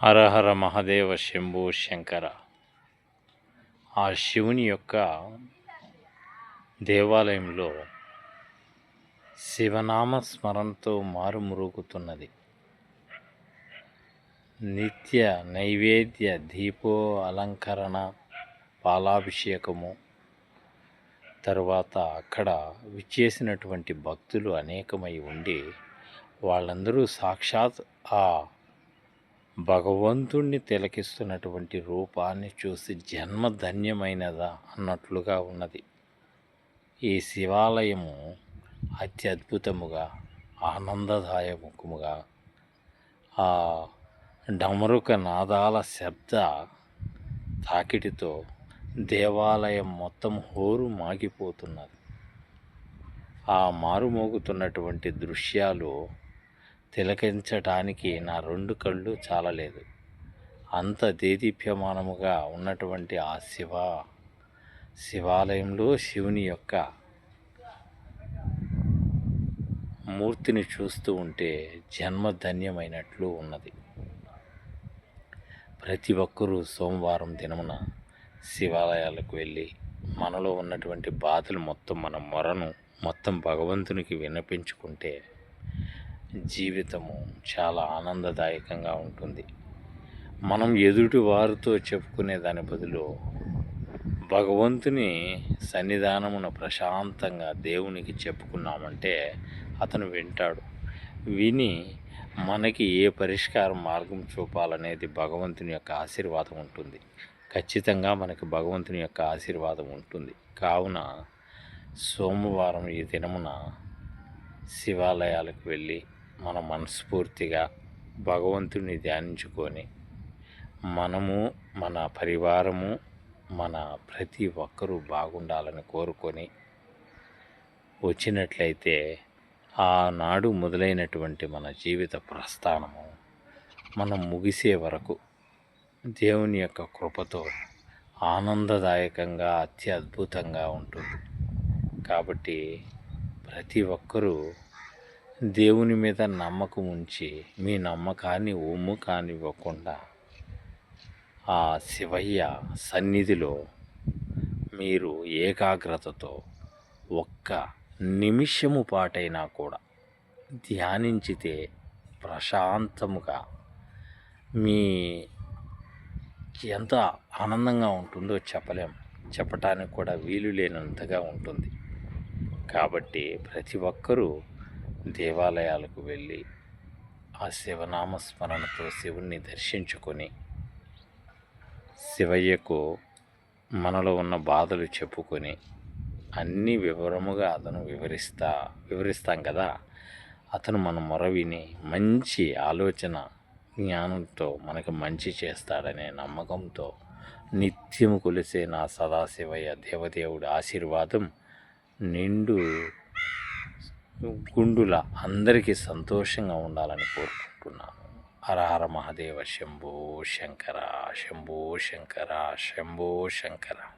హర హర మహాదేవ శంభో శంకర. ఆ శివుని యొక్క దేవాలయంలో శివనామ స్మరణతో మారుమురుగుతున్నది. నిత్య నైవేద్య దీపో అలంకరణ, పాలాభిషేకము, తరువాత అక్కడ విచ్చేసినటువంటి భక్తులు అనేకమై ఉండి వాళ్ళందరూ సాక్షాత్ ఆ భగవంతుణ్ణి తిలకిస్తున్నటువంటి రూపాన్ని చూసి జన్మ ధన్యమైనదా అన్నట్లుగా ఉన్నది. ఈ శివాలయము అత్యద్భుతముగా, ఆనందదాయకముగా, ఆ డమరుక నాదాల శబ్ద తాకిడితో దేవాలయం మొత్తం హోరు మాగిపోతున్నది. ఆ మారుమోగుతున్నటువంటి దృశ్యాలు తిలకించటానికి నా రెండు కళ్ళు చాలలేదు. అంత దేదీప్యమానముగా ఉన్నటువంటి ఆ శివాలయంలో శివుని యొక్క మూర్తిని చూస్తూ ఉంటే జన్మధన్యమైనట్లు ఉన్నది. ప్రతి ఒక్కరూ సోమవారం దినమున శివాలయాలకు వెళ్ళి మనలో ఉన్నటువంటి బాధలు మొత్తం, మన మొరను మొత్తం భగవంతునికి విన్నపించుకుంటే జీవితము చాలా ఆనందదాయకంగా ఉంటుంది. మనం ఎదుటి వారితో చెప్పుకునే దాని బదులు భగవంతుని సన్నిధానమున ప్రశాంతంగా దేవునికి చెప్పుకున్నామంటే అతను వింటాడు. విని మనకి ఏ పరిష్కారం మార్గం చూపాలనేది భగవంతుని యొక్క ఆశీర్వాదం ఉంటుంది. ఖచ్చితంగా మనకి భగవంతుని యొక్క ఆశీర్వాదం ఉంటుంది. కావున సోమవారం ఈ దినమున శివాలయాలకు వెళ్ళి మన మనస్ఫూర్తిగా భగవంతుని ధ్యానించుకొని మనము, మన పరివారము, మన ప్రతి ఒక్కరూ బాగుండాలని కోరుకొని వచ్చినట్లయితే ఆనాడు మొదలైనటువంటి మన జీవిత ప్రస్థానము మనం ముగిసే వరకు దేవుని యొక్క కృపతో ఆనందదాయకంగా, అత్యద్భుతంగా ఉంటుంది. కాబట్టి ప్రతి ఒక్కరూ దేవుని మీద నమ్మకం ఉంచి మీ నమ్మకాన్ని ఒమ్ము కానివ్వకుండా ఆ శివయ్య సన్నిధిలో మీరు ఏకాగ్రతతో ఒక్క నిమిషము పాటైనా కూడా ధ్యానించితే ప్రశాంతముగా మీ ఎంత ఆనందంగా ఉంటుందో చెప్పటానికి కూడా వీలు లేనంతగా ఉంటుంది. కాబట్టి ప్రతి ఒక్కరూ దేవాలయాలకు వెళ్ళి ఆ శివనామస్మరణతో శివుణ్ణి దర్శించుకొని శివయ్యకు మనలో ఉన్న బాధలు చెప్పుకొని అన్నీ వివరముగా అతను వివరిస్తాం కదా. అతను మన మొర విని మంచి ఆలోచన జ్ఞానంతో మనకు మంచి చేస్తాడనే నమ్మకంతో నిత్యము కొలిసే నా సదాశివయ్య దేవదేవుడి ఆశీర్వాదం నిండు గుండుల అందరికీ సంతోషంగా ఉండాలని కోరుకుంటున్నాను. హర హర మహాదేవ శంభో శంకర, శంభో శంకర, శంభో శంకర.